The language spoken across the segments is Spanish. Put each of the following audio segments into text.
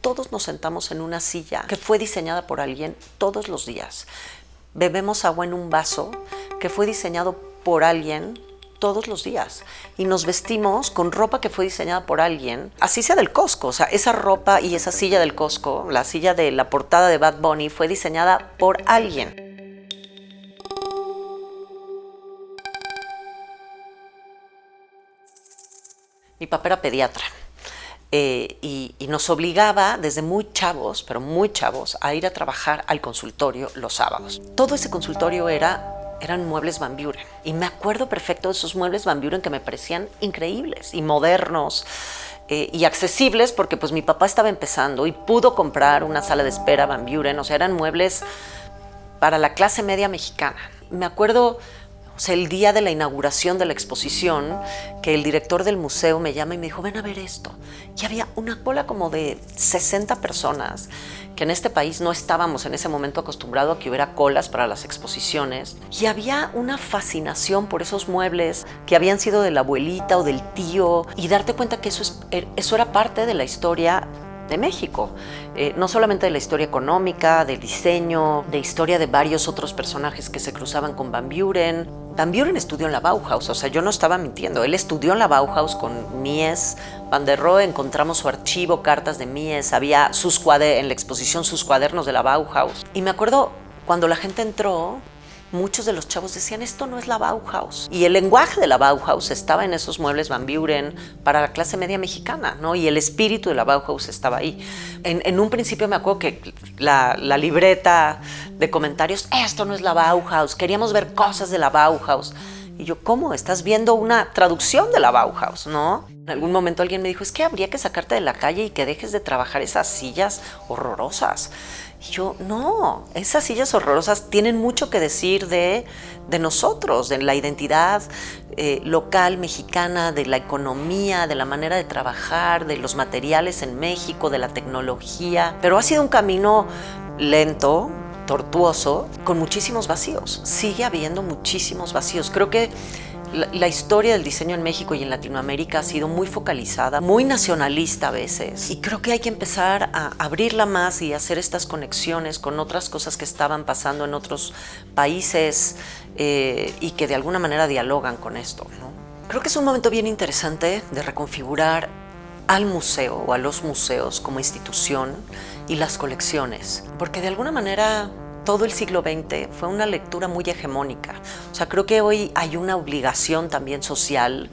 todos nos sentamos en una silla que fue diseñada por alguien todos los días. Bebemos agua en un vaso que fue diseñado por alguien todos los días. Y nos vestimos con ropa que fue diseñada por alguien, así sea del Costco. O sea, esa ropa y esa silla del Costco, la silla de la portada de Bad Bunny, fue diseñada por alguien. Mi papá era pediatra. Y nos obligaba desde muy chavos, pero muy chavos, a ir a trabajar al consultorio los sábados. Todo ese consultorio eran muebles Van Buren. Y me acuerdo perfecto de esos muebles Van Buren que me parecían increíbles y modernos y accesibles, porque pues mi papá estaba empezando y pudo comprar una sala de espera Van Buren. O sea, eran muebles para la clase media mexicana. Me acuerdo, o sea, el día de la inauguración de la exposición, que el director del museo me llama y me dijo, ven a ver esto. Y había una cola como de 60 personas, que en este país no estábamos en ese momento acostumbrados a que hubiera colas para las exposiciones. Y había una fascinación por esos muebles que habían sido de la abuelita o del tío, y darte cuenta que eso era parte de la historia de México, no solamente de la historia económica, del diseño, de historia de varios otros personajes que se cruzaban con Van Buren. Van Buren estudió en la Bauhaus, o sea, yo no estaba mintiendo, él estudió en la Bauhaus con Mies van der Rohe, encontramos su archivo, cartas de Mies, había en la exposición sus cuadernos de la Bauhaus. Y me acuerdo cuando la gente entró, muchos de los chavos decían, esto no es la Bauhaus. Y el lenguaje de la Bauhaus estaba en esos muebles Van Buren para la clase media mexicana, ¿no? Y el espíritu de la Bauhaus estaba ahí. En un principio me acuerdo que la libreta de comentarios, esto no es la Bauhaus, queríamos ver cosas de la Bauhaus. Y yo, ¿cómo? Estás viendo una traducción de la Bauhaus, ¿no? En algún momento alguien me dijo, es que habría que sacarte de la calle y que dejes de trabajar esas sillas horrorosas. Y yo, no, esas sillas horrorosas tienen mucho que decir de nosotros, de la identidad local mexicana, de la economía, de la manera de trabajar, de los materiales en México, de la tecnología. Pero ha sido un camino lento, tortuoso, con muchísimos vacíos. Sigue habiendo muchísimos vacíos. Creo que la historia del diseño en México y en Latinoamérica ha sido muy focalizada, muy nacionalista a veces. Y creo que hay que empezar a abrirla más y hacer estas conexiones con otras cosas que estaban pasando en otros países y que de alguna manera dialogan con esto, ¿no? Creo que es un momento bien interesante de reconfigurar al museo o a los museos como institución y las colecciones, porque de alguna manera todo el siglo XX fue una lectura muy hegemónica. O sea, creo que hoy hay una obligación también social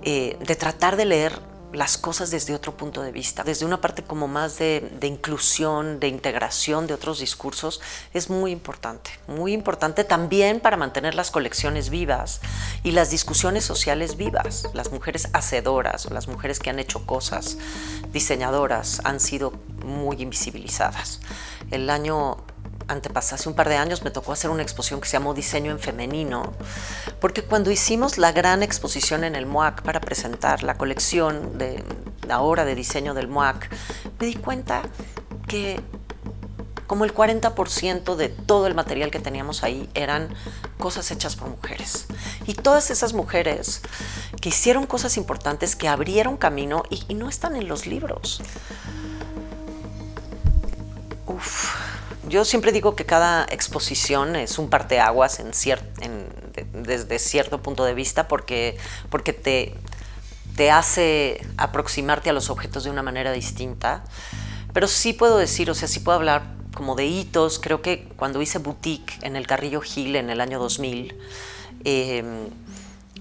de tratar de leer las cosas desde otro punto de vista, desde una parte como más de inclusión, de integración de otros discursos. Es muy importante también para mantener las colecciones vivas y las discusiones sociales vivas. Las mujeres hacedoras o las mujeres que han hecho cosas, diseñadoras, han sido muy invisibilizadas. El año antepasado, hace un par de años, me tocó hacer una exposición que se llamó Diseño en Femenino, porque cuando hicimos la gran exposición en el MOAC para presentar la colección de ahora de diseño del MOAC, me di cuenta que como el 40% de todo el material que teníamos ahí eran cosas hechas por mujeres. Y todas esas mujeres que hicieron cosas importantes, que abrieron camino y no están en los libros. Yo siempre digo que cada exposición es un parteaguas desde cierto punto de vista porque te hace aproximarte a los objetos de una manera distinta. Pero sí puedo decir, o sea, sí puedo hablar como de hitos. Creo que cuando hice Boutique en el Carrillo Gil en el año 2000,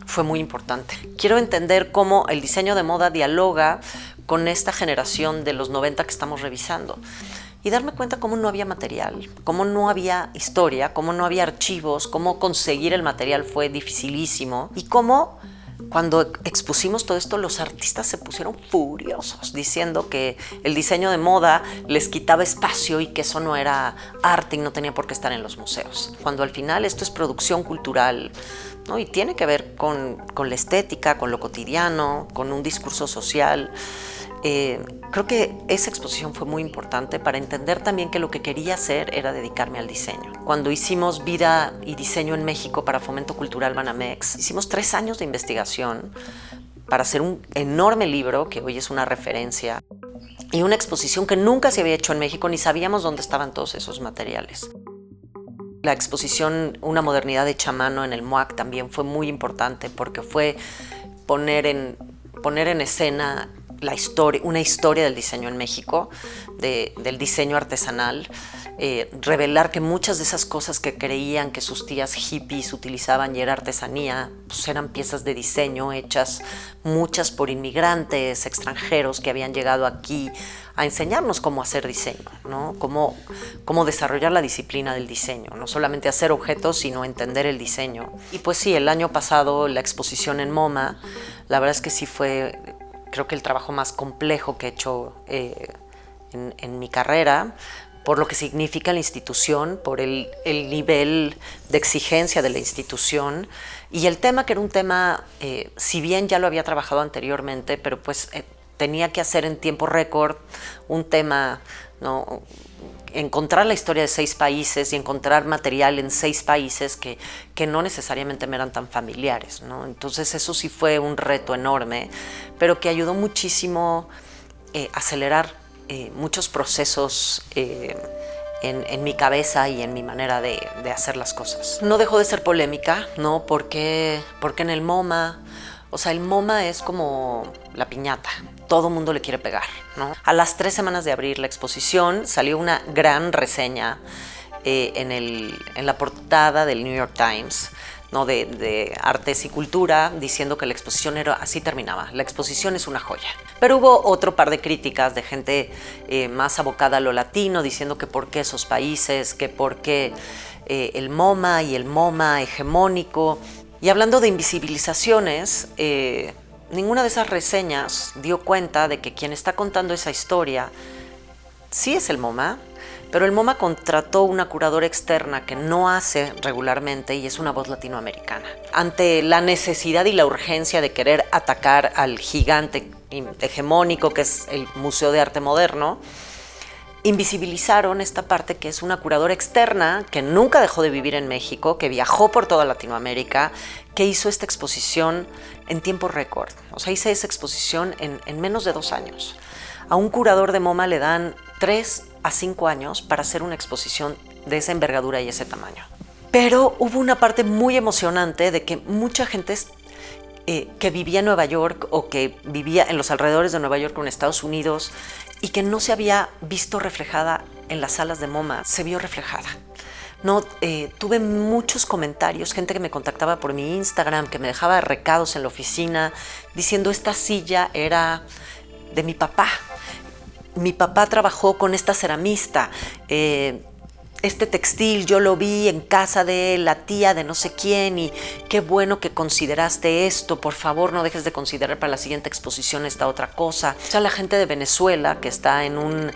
fue muy importante. Quiero entender cómo el diseño de moda dialoga con esta generación de los 90 que estamos revisando. Y darme cuenta cómo no había material, cómo no había historia, cómo no había archivos, cómo conseguir el material fue dificilísimo y cómo cuando expusimos todo esto los artistas se pusieron furiosos diciendo que el diseño de moda les quitaba espacio y que eso no era arte y no tenía por qué estar en los museos. Cuando al final esto es producción cultural, ¿no? Y tiene que ver con la estética, con lo cotidiano, con un discurso social. Creo que esa exposición fue muy importante para entender también que lo que quería hacer era dedicarme al diseño. Cuando hicimos Vida y Diseño en México para Fomento Cultural Banamex, hicimos 3 años de investigación para hacer un enorme libro que hoy es una referencia. y una exposición que nunca se había hecho en México, ni sabíamos dónde estaban todos esos materiales. La exposición Una modernidad hecha a mano en el MOAC también fue muy importante porque fue poner en escena una historia del diseño en México, del diseño artesanal, revelar que muchas de esas cosas que creían que sus tías hippies utilizaban y era artesanía, pues eran piezas de diseño hechas muchas por inmigrantes extranjeros que habían llegado aquí a enseñarnos cómo hacer diseño, ¿no? Cómo desarrollar la disciplina del diseño, no solamente hacer objetos, sino entender el diseño. Y pues sí, el año pasado la exposición en MoMA, la verdad es que sí fue, creo que el trabajo más complejo que he hecho en mi carrera, por lo que significa la institución, por el nivel de exigencia de la institución y el tema que era un tema, si bien ya lo había trabajado anteriormente, pero pues tenía que hacer en tiempo récord un tema, ¿no? Encontrar la historia de 6 países y encontrar material en 6 países que no necesariamente me eran tan familiares, ¿no? Entonces eso sí fue un reto enorme, pero que ayudó muchísimo a acelerar muchos procesos en mi cabeza y en mi manera de hacer las cosas. No dejó de ser polémica, ¿no? Porque en el MoMA, o sea, el MoMA es como la piñata. Todo mundo le quiere pegar, ¿no? A las 3 semanas de abrir la exposición salió una gran reseña en la portada del New York Times, ¿no? de Artes y Cultura, diciendo que la exposición era así terminaba. La exposición es una joya. Pero hubo otro par de críticas de gente más abocada a lo latino, diciendo que por qué esos países, que por qué el MoMA y el MoMA hegemónico. Y hablando de invisibilizaciones, ninguna de esas reseñas dio cuenta de que quien está contando esa historia sí es el MoMA, pero el MoMA contrató una curadora externa que no hace regularmente y es una voz latinoamericana. Ante la necesidad y la urgencia de querer atacar al gigante hegemónico que es el Museo de Arte Moderno, invisibilizaron esta parte que es una curadora externa que nunca dejó de vivir en México, que viajó por toda Latinoamérica, que hizo esta exposición en tiempo récord. O sea, hice esa exposición en menos de 2 años. A un curador de MoMA le dan 3 a 5 años para hacer una exposición de esa envergadura y ese tamaño. Pero hubo una parte muy emocionante de que mucha gente que vivía en Nueva York o que vivía en los alrededores de Nueva York o en Estados Unidos y que no se había visto reflejada en las salas de MoMA, se vio reflejada. No, tuve muchos comentarios, gente que me contactaba por mi Instagram, que me dejaba recados en la oficina diciendo esta silla era de mi papá. Mi papá trabajó con esta ceramista. Este textil yo lo vi en casa de la tía de no sé quién y qué bueno que consideraste esto, por favor no dejes de considerar para la siguiente exposición esta otra cosa. O sea, la gente de Venezuela que está en un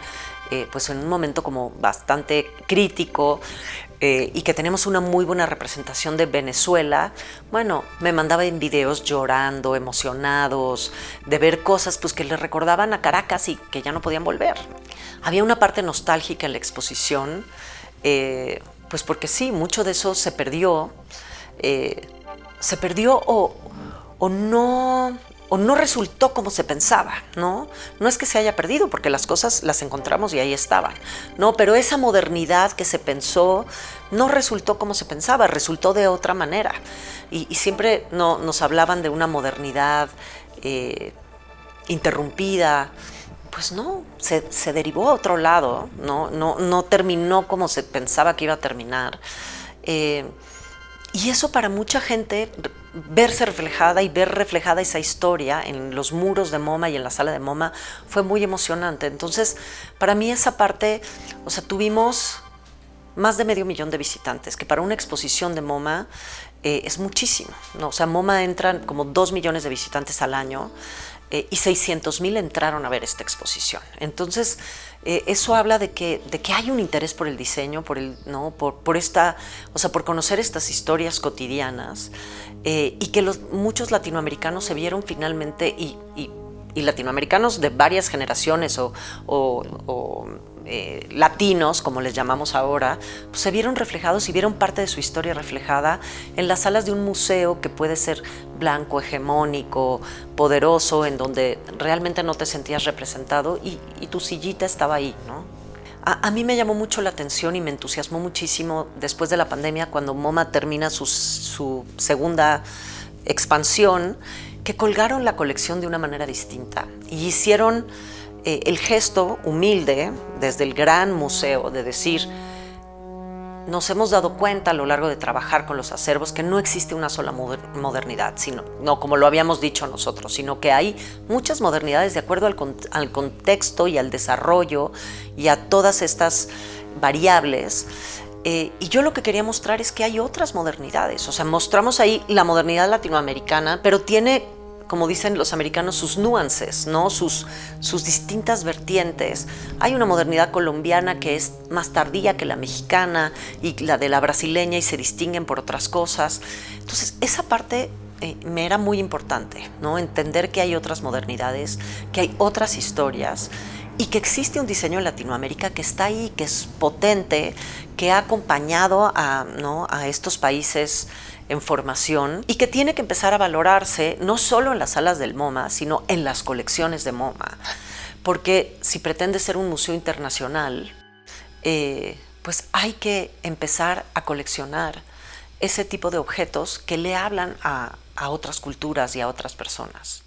momento como bastante crítico y que tenemos una muy buena representación de Venezuela, bueno, me mandaban videos llorando, emocionados, de ver cosas pues que les recordaban a Caracas y que ya no podían volver. Había una parte nostálgica en la exposición, pues porque sí, mucho de eso se perdió o no resultó como se pensaba, ¿no? No es que se haya perdido, porque las cosas las encontramos y ahí estaban, ¿no? Pero esa modernidad que se pensó no resultó como se pensaba, resultó de otra manera. Y siempre nos hablaban de una modernidad interrumpida. Pues no, se derivó a otro lado, no terminó como se pensaba que iba a terminar. Y eso para mucha gente, verse reflejada y ver reflejada esa historia en los muros de MoMA y en la sala de MoMA fue muy emocionante. Entonces, para mí esa parte, o sea, tuvimos más de 500,000 de visitantes, que para una exposición de MoMA es muchísimo, ¿no? O sea, MoMA entran como 2 millones de visitantes al año. Y 600,000 entraron a ver esta exposición. Entonces, eso habla de que hay un interés por el diseño, por conocer estas historias cotidianas y que muchos latinoamericanos se vieron finalmente y latinoamericanos de varias generaciones o latinos, como les llamamos ahora, pues se vieron reflejados y vieron parte de su historia reflejada en las salas de un museo que puede ser blanco, hegemónico, poderoso, en donde realmente no te sentías representado y tu sillita estaba ahí, ¿no? A mí me llamó mucho la atención y me entusiasmó muchísimo después de la pandemia, cuando MoMA termina su segunda expansión, que colgaron la colección de una manera distinta y hicieron el gesto humilde desde el gran museo de decir: nos hemos dado cuenta a lo largo de trabajar con los acervos que no existe una sola modernidad, sino, no como lo habíamos dicho nosotros, sino que hay muchas modernidades de acuerdo al contexto y al desarrollo y a todas estas variables. Y yo lo que quería mostrar es que hay otras modernidades. O sea, mostramos ahí la modernidad latinoamericana, pero tiene, como dicen los americanos, sus nuances, ¿no? Sus distintas vertientes. Hay una modernidad colombiana que es más tardía que la mexicana y la de la brasileña, y se distinguen por otras cosas. Entonces, esa parte me era muy importante, ¿no? Entender que hay otras modernidades, que hay otras historias y que existe un diseño en Latinoamérica que está ahí, que es potente, que ha acompañado ¿no?, a estos países en formación y que tiene que empezar a valorarse no solo en las salas del MoMA, sino en las colecciones de MoMA. Porque si pretende ser un museo internacional, pues hay que empezar a coleccionar ese tipo de objetos que le hablan a otras culturas y a otras personas.